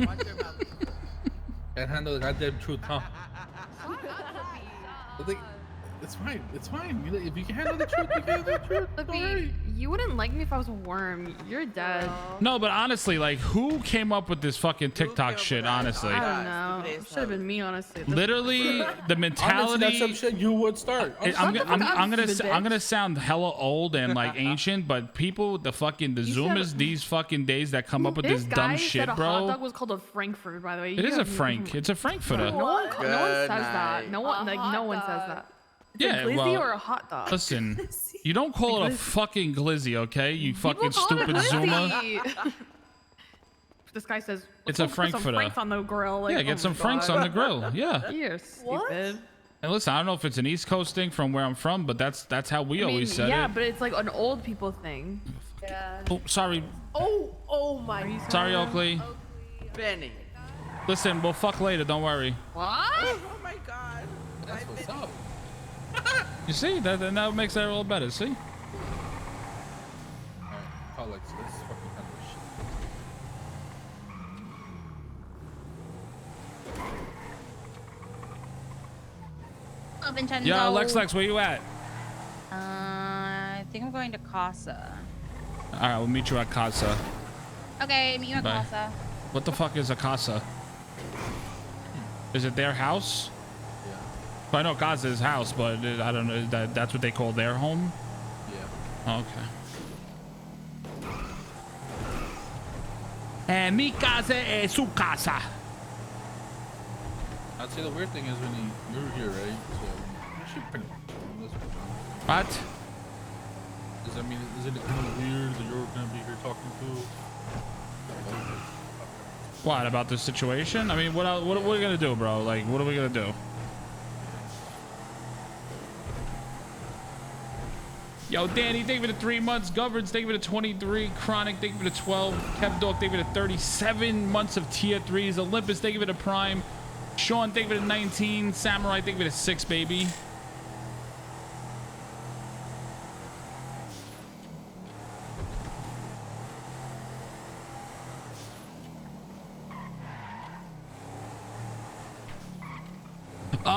Watch your mouth. Can't handle the goddamn truth, huh? It's fine. It's fine. If you can handle the truth, you can handle the truth. Flippy, you wouldn't like me if I was a worm. You're dead. No, but honestly, like, who came up with this fucking TikTok shit? Honestly, I don't know. Should have been me, honestly. Literally, the mentality. Honestly, that's some shit you would start. I'm gonna sound hella old and like ancient, but people, the Zoomers these fucking days that come up with this dumb shit, said bro. A hot dog was called a Frankfurt, by the way. It is a Frank. It's a Frankfurter. No one says that. No one says that. Yeah, a glizzy well, or a hot dog? Listen, you don't call it a fucking glizzy, okay? You fucking stupid Zoomer. This guy says it's a Frankfurter. Some Franks on the grill. Like, yeah, get some Franks on the grill. Yeah. You're stupid. And listen, I don't know if it's an East Coast thing from where I'm from, but that's how we always said it. Yeah, but it's like an old people thing. Yeah. Oh, sorry. Oh my. Sorry, Oakley. Benny. Listen, we'll fuck later. Don't worry. What? Oh my God. That's what's up. You see, that makes that a little better. See? Alright, call Lexi. Let's fucking handle this shit. Oh, Vincenzo. Yo, Lex, where you at? I think I'm going to Kaza. All right, we'll meet you at Kaza. Okay, meet you at Bye. Kaza. What the fuck is a casa? Is it their house? Yeah. Well, I know Kaza's house, but I don't know. That's what they call their home? Yeah. Okay. And mi casa es su casa. I'd say the weird thing is when you're here, right? So you should pretty What? Does that mean, is it kind of weird that you're gonna be here talking to? What about this situation? I mean, what are we gonna do, bro? Like, what are we gonna do? Yo, Danny, thank you for the 3 months. Governs, thank you for the 23. Chronic, thank you for the 12. Kev Dog, thank you for the 37 months of tier 3s. Olympus, thank you for the prime. Sean, thank you for the 19. Samurai, thank you for the 6, baby.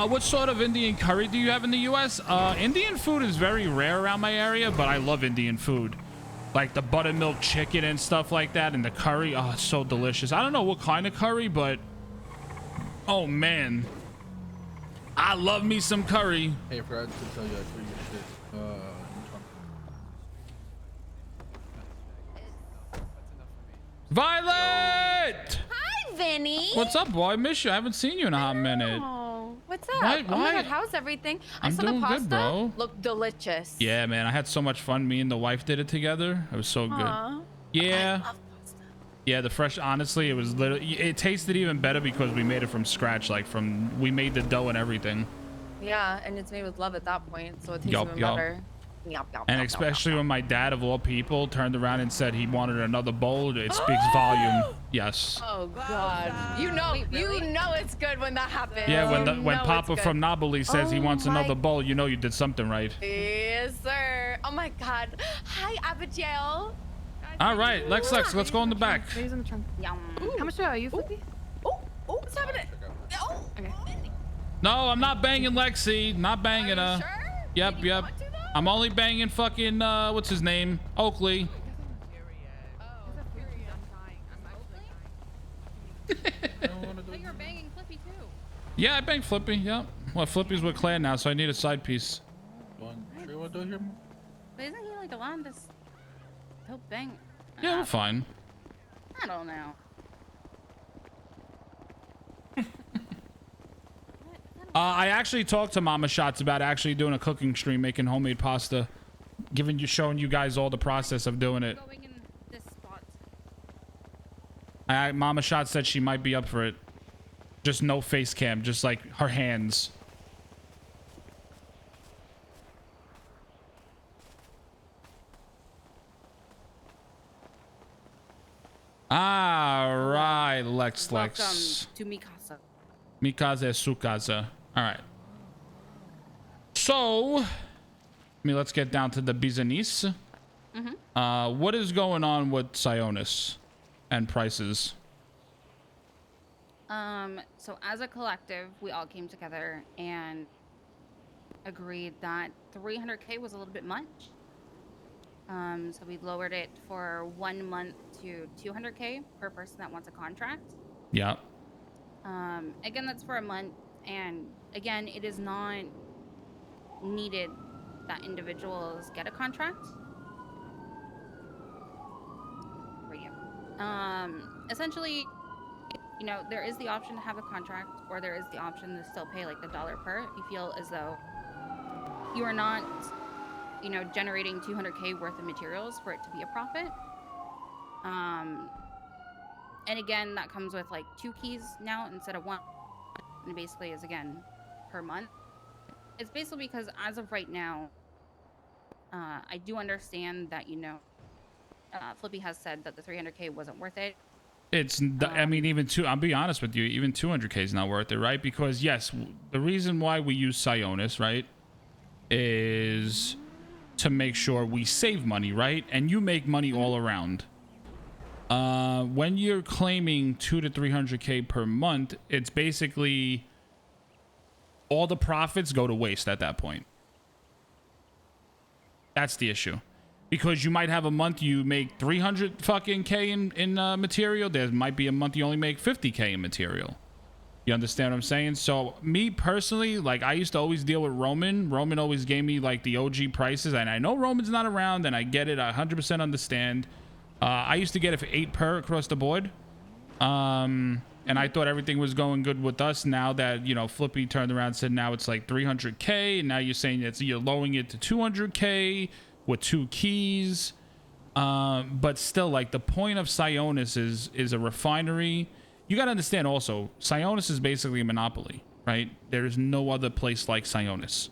What sort of Indian curry do you have in the U.S.? Indian food is very rare around my area, but I love Indian food. Like the buttermilk chicken and stuff like that, and the curry. Oh, it's so delicious. I don't know what kind of curry, but oh man, I love me some curry. Hey, I forgot to tell you, I threw your shit. Violet! Hi, Vinny. What's up, boy? I miss you. I haven't seen you in a hot minute. Oh, what's up? Why- Oh my why- God, how's everything? I'm I saw doing the good, pasta. bro. Looked delicious. Yeah, man. I had so much fun. Me and the wife did it together. It was so good. Aw. Yeah. I love pasta. Yeah, the fresh, honestly, it was literally, it tasted even better because we made it from scratch. Like we made the dough and everything. Yeah, and it's made with love at that point, so it tastes Yup, even yup. better. Yup, yup, And yup, especially yup, when my dad, of all people, turned around and said he wanted another bowl, it speaks volume. Yes. Oh God! You know, you know it's good when that happens. Yeah, when You when know Papa it's from good. Naboli says he Oh wants my- another bowl, you know you did something right. Yes, sir. Oh my God! Hi, Abigail. All right, Lex, let's go in the back. He's in the trunk. Yum. How much are you, Flippy? What's happening? Oh. Okay. No, I'm not banging Lexi. Not banging Are you her. sure? Yep, And you yep. want to, though? I'm only banging fucking what's his name? Oakley. But you're banging Flippy too. Yeah, I banged Flippy. Yep. Well, Flippy's with Clan now, so I need a side piece. Sure you want to do here? But isn't he like allowed to still bang? Yeah, we're fine. I don't know. I actually talked to Mama Shots about actually doing a cooking stream, making homemade pasta, showing you guys all the process of doing it. Going in this spot. Mama Shots said she might be up for it. Just no face cam, just like her hands. All right, Lex. Welcome to Mikasa. Mikaze Sukaza. All right. So, let's get down to the business. What is going on with Sionis and prices? So as a collective, we all came together and agreed that 300K was a little bit much. So we lowered it for 1 month to 200K per person that wants a contract. Yeah. Again, that's for a month, and again, it is not needed that individuals get a contract. Radio. Essentially, you know, there is the option to have a contract, or there is the option to still pay like the dollar per if you feel as though you are not, you know, generating 200K worth of materials for it to be a profit. And again, that comes with like 2 keys now instead of 1, and basically is again per month. It's basically because as of right now, I do understand that, you know, Flippy has said that the 300K wasn't worth it. I mean, even I'll be honest with you, even 200K is not worth it, right? Because yes, the reason why we use Sionis, right, is to make sure we save money, right? And you make money all around. When you're claiming 200 to 300K per month, it's basically all the profits go to waste at that point. That's the issue. Because you might have a month you make 300 fucking K in material. There might be a month you only make 50K in material. You understand what I'm saying? So me personally, like I used to always deal with Roman. Roman always gave me like the OG prices, and I know Roman's not around, and I get it. I 100% understand. I used to get it for 8 per across the board. And I thought everything was going good with us. Now that, you know, Flippy turned around and said now it's like 300K, and now you're saying you're lowering it to 200K with 2 keys. But still, like, the point of Sionis is a refinery. You got to understand also, Sionis is basically a monopoly, right? There is no other place like Sionis.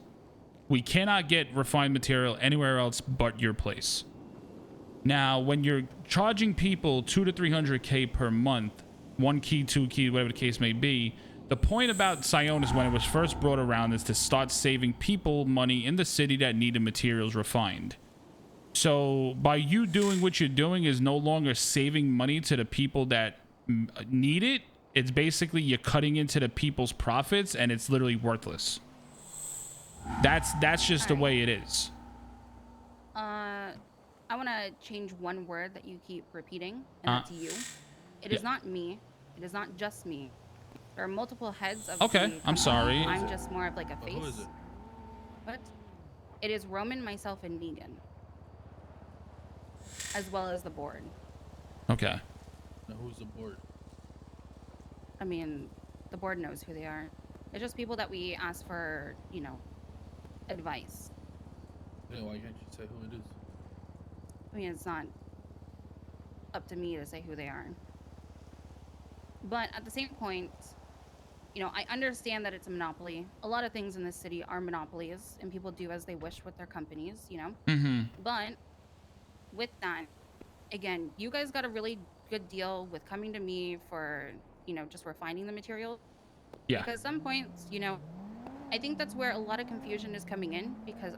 We cannot get refined material anywhere else but your place. Now, when you're charging people 200 to 300K per month, 1 key, 2 key, whatever the case may be, the point about Sionis when it was first brought around is to start saving people money in the city that needed materials refined. So by you doing what you're doing is no longer saving money to the people that need it. It's basically you're cutting into the people's profits, and it's literally worthless. That's just the way it is. I want to change one word that you keep repeating, and that's you. It is not me. It is not just me. There are multiple heads of Okay, the I'm company. sorry. I'm just more of like a face. Who is it? What? It is Roman, myself, and Negan. As well as the board. Okay. Now who's the board? I mean, the board knows who they are. It's just people that we ask for, you know, advice. Yeah, why can't you say who it is? I mean, it's not up to me to say who they are. But at the same point, you know, I understand that it's a monopoly. A lot of things in this city are monopolies, and people do as they wish with their companies, you know? Mm-hmm. But with that, again, you guys got a really good deal with coming to me for, you know, just refining the material. Yeah. Because some points, you know, I think that's where a lot of confusion is coming in, because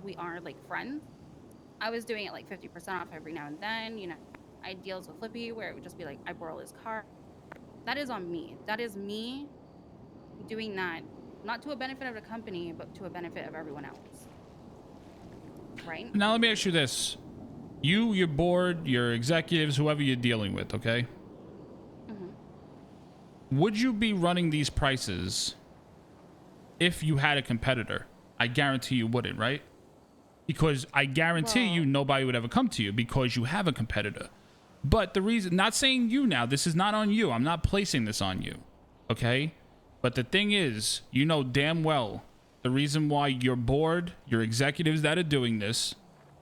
we are like friends, I was doing it like 50% off every now and then, you know. I had deals with Flippy where it would just be like, I borrow his car. That is on me. That is me doing that, not to a benefit of the company, but to a benefit of everyone else. Right? Now let me ask you this. You, your board, your executives, whoever you're dealing with, okay? Would you be running these prices if you had a competitor? I guarantee you wouldn't, right? Because I guarantee you nobody would ever come to you because you have a competitor. But the reason, not saying you now, this is not on you. I'm not placing this on you, okay? But the thing is, you know damn well the reason why your board, your executives that are doing this,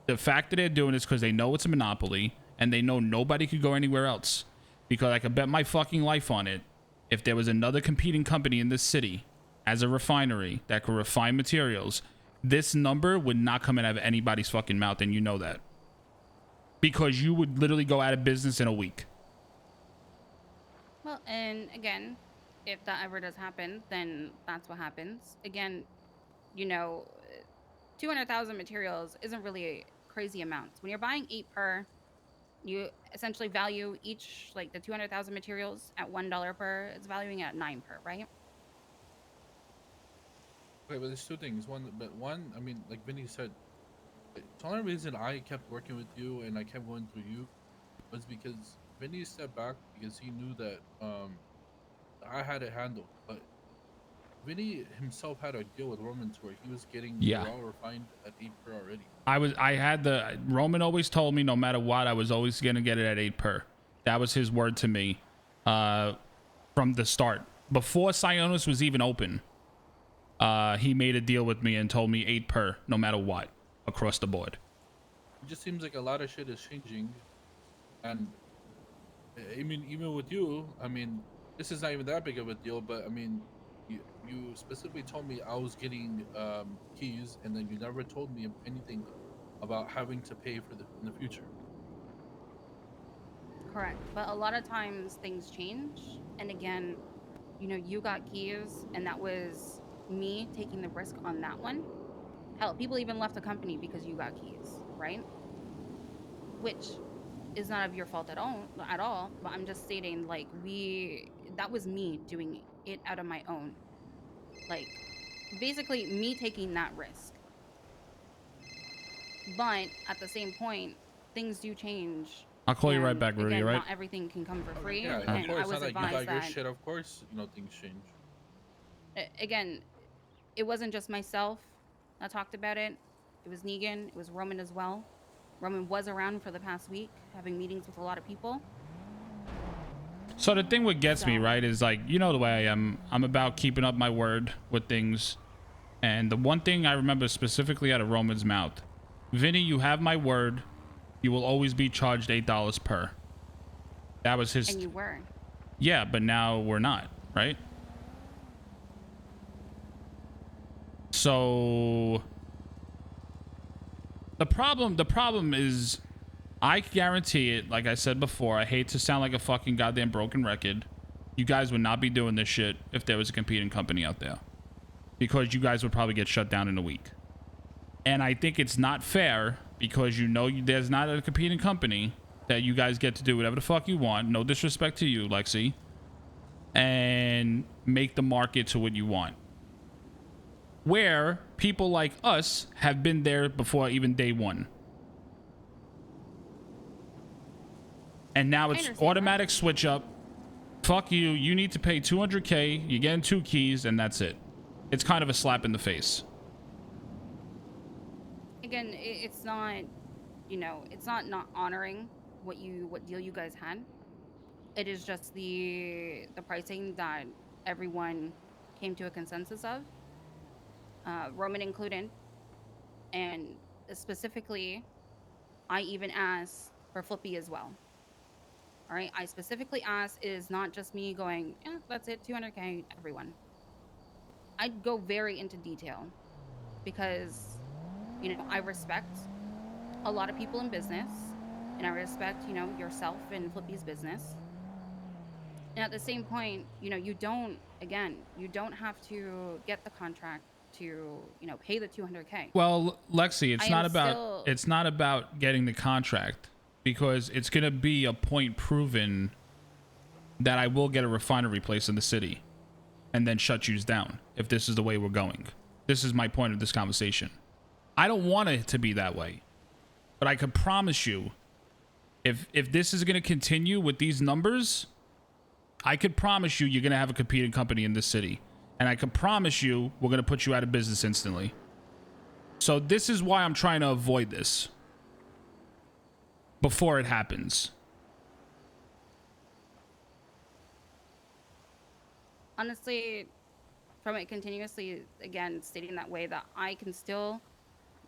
the fact that they're doing this because they know it's a monopoly and they know nobody could go anywhere else. Because I could bet my fucking life on it. If there was another competing company in this city as a refinery that could refine materials, this number would not come out of anybody's fucking mouth, and you know that. Because you would literally go out of business in a week. Well, and again, if that ever does happen, then that's what happens. Again, you know, 200,000 materials isn't really crazy amounts. When you're buying 8 per, You essentially value each, like the 200,000 materials at $1 per. It's valuing at 9 per, right? Okay, but there's two things. One, I mean, like Vinny said, the only reason I kept working with you and I kept going through you was because Vinny stepped back because he knew that I had it handled. But Vinny himself had a deal with Roman to where he was getting raw refined at 8 per already. Roman always told me no matter what, I was always gonna get it at 8 per. That was his word to me from the start. Before Sionis was even open, he made a deal with me and told me 8 per no matter what across the board. It just seems like a lot of shit is changing. And I mean, even with you, I mean, this is not even that big of a deal, but I mean, you specifically told me I was getting keys, and then you never told me anything about having to pay for in the future. Correct. But a lot of times things change. And again, you know, you got keys, and that was me taking the risk on that one. Hell, people even left the company because you got keys, right? Which is not of your fault at all. But I'm just stating, like, that was me doing it out of my own. Like, basically me taking that risk. But at the same point, things do change. I'll call you right back, Rudy, again, right? Not everything can come for free. Yeah, And of course. I was Not like you advised got your that, shit, of course, you know, things change. again, it wasn't just myself that talked about it. It was Negan. It was Roman as well. Roman was around for the past week, having meetings with a lot of people. So the thing what gets me, right, is like, you know the way I am. I'm about keeping up my word with things. And the one thing I remember specifically out of Roman's mouth, Vinny, you have my word. You will always be charged $8 per. That was his. And you were. Yeah, but now we're not, right? So the problem is, I guarantee it, like I said before, I hate to sound like a fucking goddamn broken record. You guys would not be doing this shit if there was a competing company out there. Because you guys would probably get shut down in a week. And I think it's not fair, because you know there's not a competing company, that you guys get to do whatever the fuck you want. No disrespect to you, Lexi. And make the market to what you want. Where people like us have been there before even day one. And now it's automatic switch up. Fuck you. You need to pay 200K. You're getting 2 keys, and that's it. It's kind of a slap in the face. Again, it's not, you know, it's not honoring what deal you guys had. It is just the pricing that everyone came to a consensus of, Roman included. And specifically, I even asked for Flippy as well. All right, I specifically asked, it is not just me going, yeah, that's it, 200K, everyone. I'd go very into detail because, you know, I respect a lot of people in business, and I respect, you know, yourself and Flippy's business. And at the same point, you know, you don't have to get the contract to, you know, pay the 200K. Well, Lexi, it's not about getting the contract, because it's going to be a point proven that I will get a refinery place in the city and then shut you down if this is the way we're going. This is my point of this conversation. I don't want it to be that way, but I can promise you, if this is going to continue with these numbers, I could promise you you're going to have a competing company in this city. And I can promise you we're going to put you out of business instantly. So this is why I'm trying to avoid this before it happens. Honestly, from it continuously, again, stating that way, that I can still,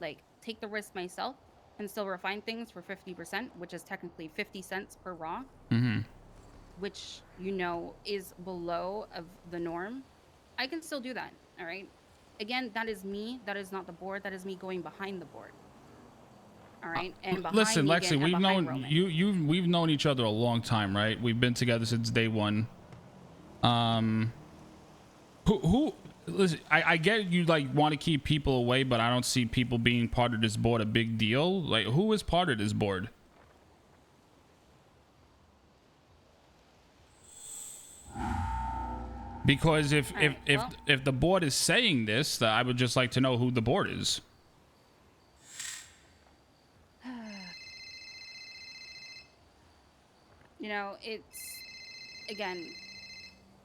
like, take the risk myself and still refine things for 50%, which is technically 50 cents per raw, which, you know, is below of the norm. I can still do that, all right? Again, that is me. That is not the board. That is me going behind the board. All right, and listen, Lexi, Roman. we've known each other a long time, right? We've been together since day one. Listen, I get you like want to keep people away, but I don't see people being part of this board a big deal. Like, who is part of this board? Because if All right, well. if the board is saying this, I would just like to know who the board is. You know, again,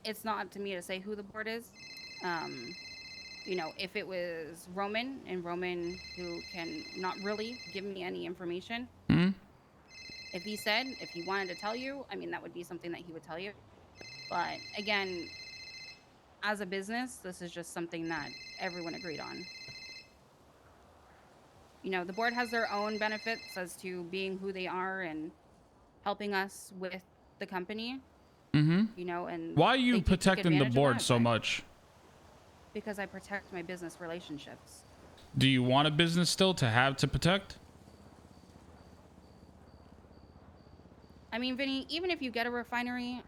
it's not up to me to say who the board is. You know, if it was Roman, and Roman, who can not really give me any information, Hmm? if he wanted to tell you, I mean, that would be something that he would tell you. But again, as a business, this is just something that everyone agreed on. You know, the board has their own benefits as to being who they are and helping us with the company. Mm-hmm. You know, and Why are they you take protecting the advantage of board that, so but- much? Because I protect my business relationships. Do you want a business still to have to protect? I mean, Vinny, even if you get a refinery,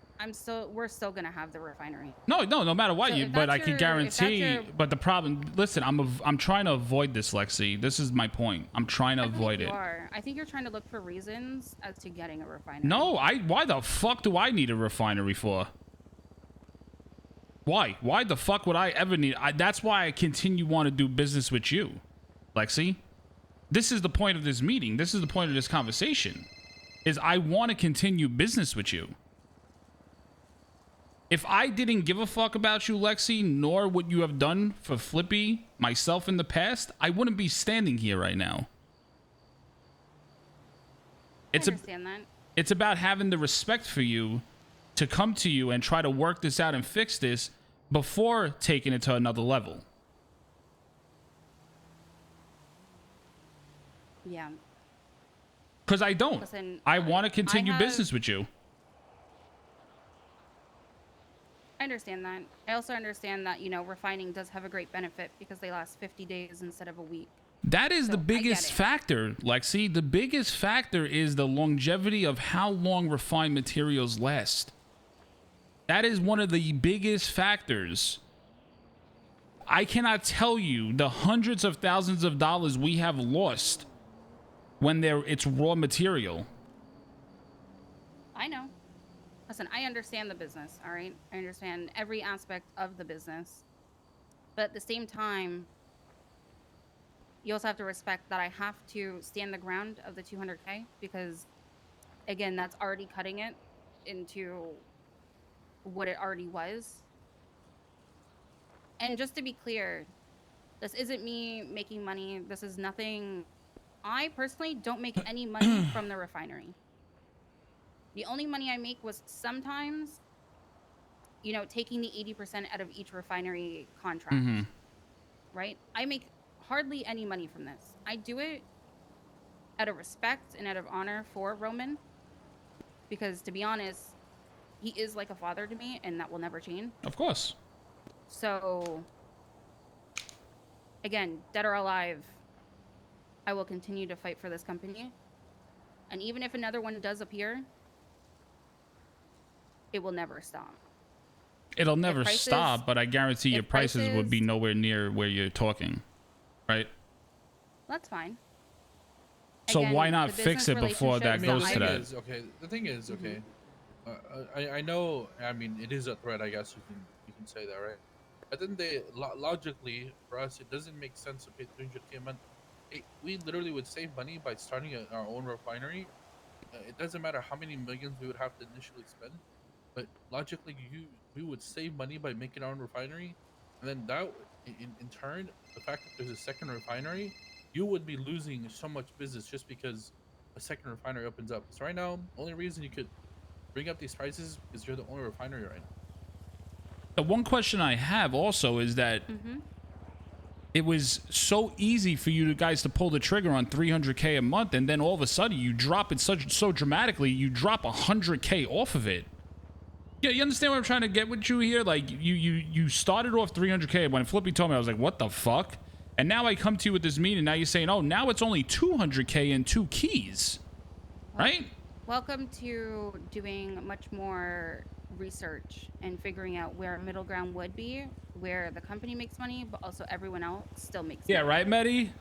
we're still gonna have the refinery. No matter what So you. if But that's I can your- if that's guarantee. your- But the problem. Listen, I'm trying to avoid this, Lexi. This is my point. I'm trying to I believe avoid you it. are. I think you're trying to look for reasons as to getting a refinery. No, why the fuck do I need a refinery for? Why? Why the fuck would I ever need? That's why I continue want to do business with you, Lexi. This is the point of this meeting. This is the point of this conversation. Is I want to continue business with you. If I didn't give a fuck about you, Lexi, nor what you have done for Flippy, myself in the past, I wouldn't be standing here right now. I understand that. It's about having the respect for you to come to you and try to work this out and fix this before taking it to another level. Yeah. Because I don't. Listen, I want to I continue have- business with you. I understand that. I also understand that, you know, refining does have a great benefit because they last 50 days instead of a week. That is So, the I get biggest it. factor, Lexi. The biggest factor is the longevity of how long refined materials last. That is one of the biggest factors. I cannot tell you the hundreds of thousands of dollars we have lost when it's raw material. I know. Listen, I understand the business, all right? I understand every aspect of the business. But at the same time, you also have to respect that I have to stand the ground of the 200K because, again, that's already cutting it into what it already was. And just to be clear, this isn't me making money. This is nothing. I personally don't make any money from the refinery. The only money I make was sometimes, you know, taking the 80% out of each refinery contract, Mm-hmm. right? I make hardly any money from this. I do it out of respect and out of honor for Roman because, to be honest, he is like a father to me and that will never change. Of course. So, again, dead or alive, I will continue to fight for this company. And even if another one does appear, it will never stop. It'll never prices- stop, but I guarantee your if prices would be prices- nowhere near where you're talking, right? That's fine. So Again, why not the fix it business before that relationship goes is to not that? mine. The thing is, okay. I know. I mean, it is a threat. I guess you can say that, right? But then logically for us, it doesn't make sense to pay 300K a month. We literally would save money by starting our own refinery. It doesn't matter how many millions we would have to initially spend, but logically, we would save money by making our own refinery, and then that in turn, the fact that there's a second refinery, you would be losing so much business just because a second refinery opens up. So right now, only reason you could bring up these prices is you're the only refinery right now. The one question I have also is that it was so easy for you guys to pull the trigger on 300K a month, and then all of a sudden you drop it so dramatically. You drop 100K off of it. Yeah, you understand what I'm trying to get with you here? Like you started off 300K. When Flippy told me, I was like, what the fuck? And now I come to you with this meeting. Now you're saying, oh, now it's only 200K and 2 keys, right? Welcome to doing much more research and figuring out where middle ground would be, where the company makes money, but also everyone else still makes Yeah, money. right, Medi?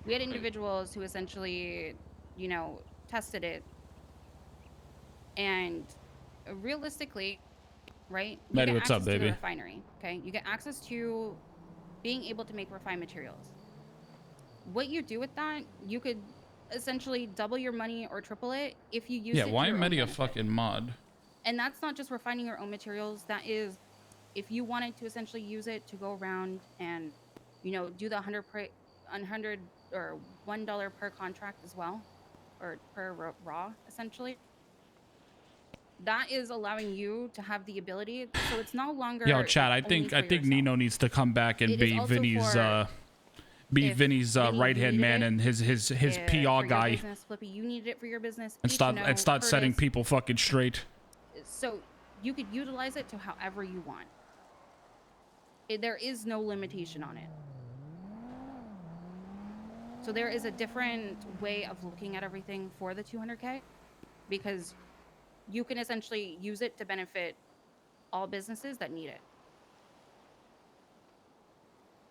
We had individuals who essentially, you know, tested it. And realistically, right? You Maddie, get what's up, access to the baby? refinery, okay? You get access to being able to make refined materials. What you do with that, you could essentially double your money or triple it if you use Yeah, it to why your am own Maddie a benefit. fucking mod? And that's not just refining your own materials. That is, if you wanted to essentially use it to go around and, you know, do the 100 or $1 per contract as well, or per raw, essentially. That is allowing you to have the ability. So it's no longer Yo, Chad, I only think for yourself. Nino needs to come back and It is be also Vinny's for if Vinny's Vinny, you right hand needed man it, and his for PR your guy, business, Flippy, you needed it for your business. and start setting Curtis. people fucking straight. So you could utilize it to however you want. There is no limitation on it. So there is a different way of looking at everything for the 200K, because you can essentially use it to benefit all businesses that need it.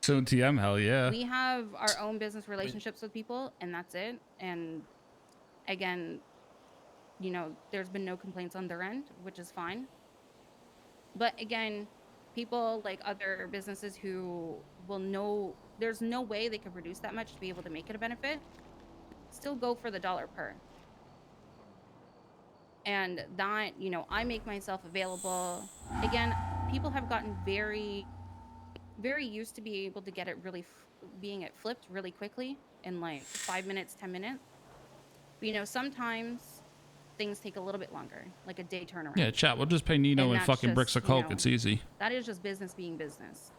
Soon TM, hell yeah. We have our own business relationships with people, and that's it. And again, you know, there's been no complaints on their end, which is fine. But again, people like other businesses who will know there's no way they can produce that much to be able to make it a benefit, still go for the dollar per. And that, you know, I make myself available. Again, people have gotten very, very used to be able to get it really, being it flipped really quickly in like 5 minutes, 10 minutes. But, you know, sometimes things take a little bit longer, like a day turnaround. Yeah, chat. We'll just pay Nino and fucking bricks of coke. It's easy. That is just business being business.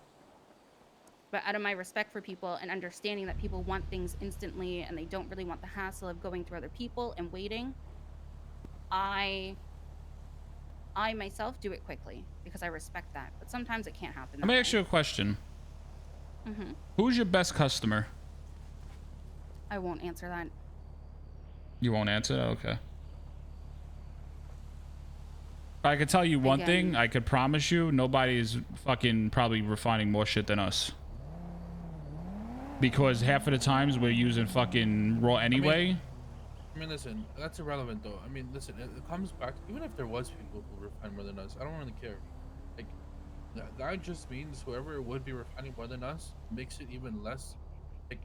But out of my respect for people and understanding that people want things instantly and they don't really want the hassle of going through other people and waiting, I myself do it quickly because I respect that. But sometimes it can't happen. Let me ask you a question. Mm-hmm. Who's your best customer? I won't answer that. You won't answer? Okay. I could tell you one thing. I could promise you nobody's fucking probably refining more shit than us. Because half of the times we're using fucking raw anyway. I mean, listen, that's irrelevant though. I mean, listen, it comes back, even if there was people who refine more than us, I don't really care. Like, that just means whoever would be refining more than us makes it even less, like,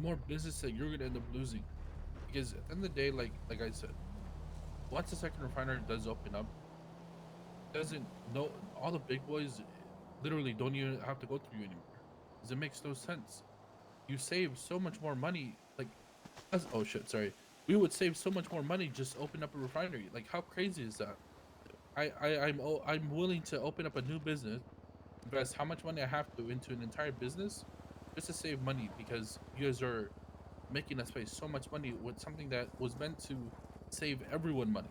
more business that you're gonna end up losing. Because at the end of the day, like I said, once the second refinery does open up, all the big boys literally don't even have to go through you anymore. Because it makes no sense. You save so much more money, like, oh shit, sorry. We would save so much more money just open up a refinery. Like, how crazy is that? I'm willing to open up a new business, invest how much money I have to into an entire business just to save money, because you guys are making us pay so much money with something that was meant to save everyone money.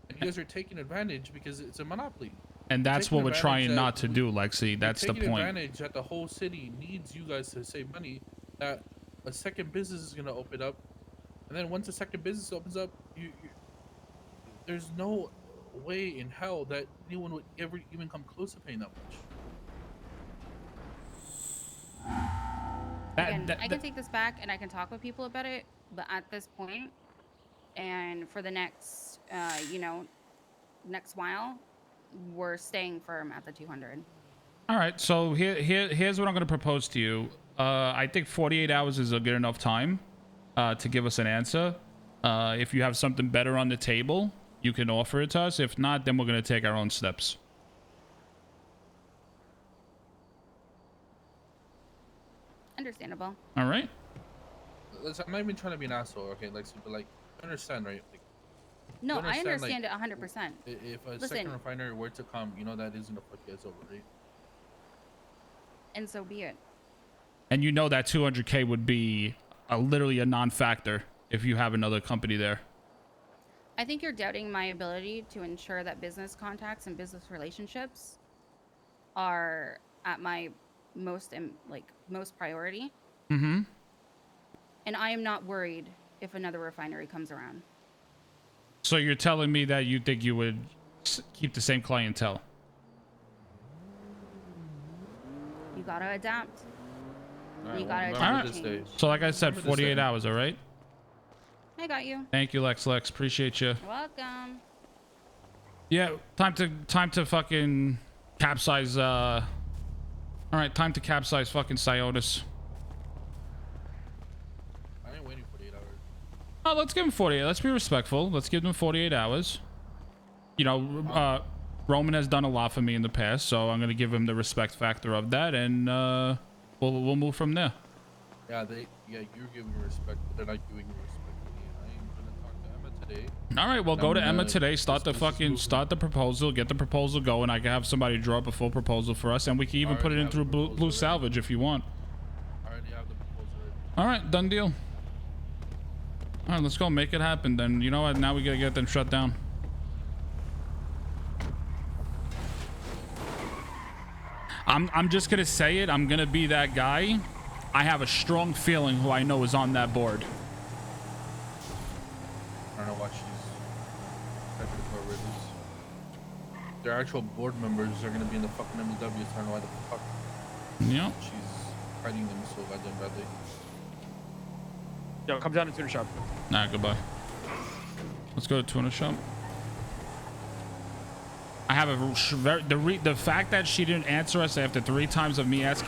And you guys are taking advantage because it's a monopoly. And that's what we're trying not to do, Lexi. That's the point. Advantage that the whole city needs you guys to save money, that a second business is going to open up, and then once a second business opens up, there's no way in hell that anyone would ever even come close to paying that much. Again, I can take this back and I can talk with people about it, but at this point, and for the next, you know, next while, we're staying firm at the 200. All right, so here's what I'm going to propose to you. I think 48 hours is a good enough time to give us an answer. If you have something better on the table, you can offer it to us. If not, then we're going to take our own steps. Understandable. All right. Listen, I'm not even trying to be an asshole, okay, Lexi, but like, you understand, right? Like, no, I understand it 100%. If a second refinery were to come, you know that isn't a fuck you guys over, right? And so be it. And you know that 200K would be literally a non-factor if you have another company there. I think you're doubting my ability to ensure that business contacts and business relationships are at my most priority. Mm-hmm. And I am not worried if another refinery comes around. So you're telling me that you think you would keep the same clientele? You gotta adapt. Right, you gotta adapt. change. So like I said, 48 hours, all right? I got you. Thank you, Lex. Appreciate you. You're welcome. Yeah, time to fucking capsize. All right, time to capsize fucking Siotis. I ain't waiting 48 hours. Oh, let's give him 48. Let's be respectful. Let's give him 48 hours. You know, Roman has done a lot for me in the past, so I'm gonna give him the respect factor of that, and we'll move from there. Yeah, you're giving respect, but they're not giving respect to me. I am gonna talk to Emma today. All right, well, go to Emma today. Start the start the proposal. Get the proposal going. I can have somebody draw up a full proposal for us, and we can even put it in through Blue Salvage if you want. I already have the proposal ready. All right, done deal. All right, let's go make it happen. Then you know what? Now we gotta get them shut down. I'm just gonna say it. I'm gonna be that guy. I have a strong feeling who I know is on that board. I don't know why she's technical already. Their actual board members are gonna be in the fucking MW. So I don't know why the fuck Yeah. she's hiding them so goddamn badly. Yo, come down to Tuna Shop. Nah, goodbye. Let's go to Tuna Shop. I have a the fact that she didn't answer us after 3 times of me asking